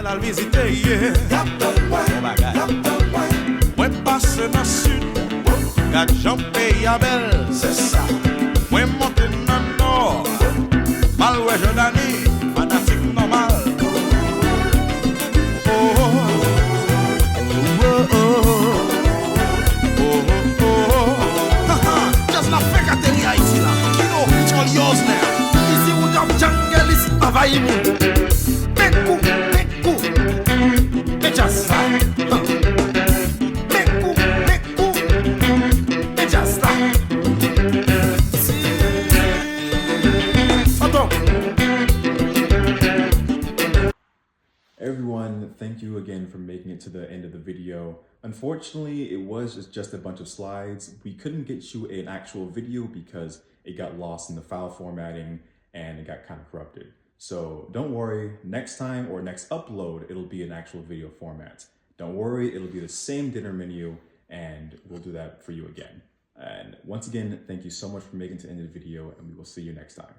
la visite, yeah. Oh my God. Mwen passe nan sud, gade jan peyi a bel. C'est ça. Mwen monte nan nord, mal wè Jordani, fanatik normal. Oh, oh, oh, oh, oh, oh. Just la fe kateri Haiti la. Kino, it's all yours now. Ici ou dam jungle, ici avayi moun. Mekou, me just la. Everyone, thank you again for making it to the end of the video. Unfortunately, it was just a bunch of slides. We couldn't get you an actual video because it got lost in the file formatting and it got kind of corrupted. So don't worry, next time or next upload, it'll be an actual video format. Don't worry, it'll be the same dinner menu and we'll do that for you again. And once again, thank you so much for making it to the end of the video and we will see you next time.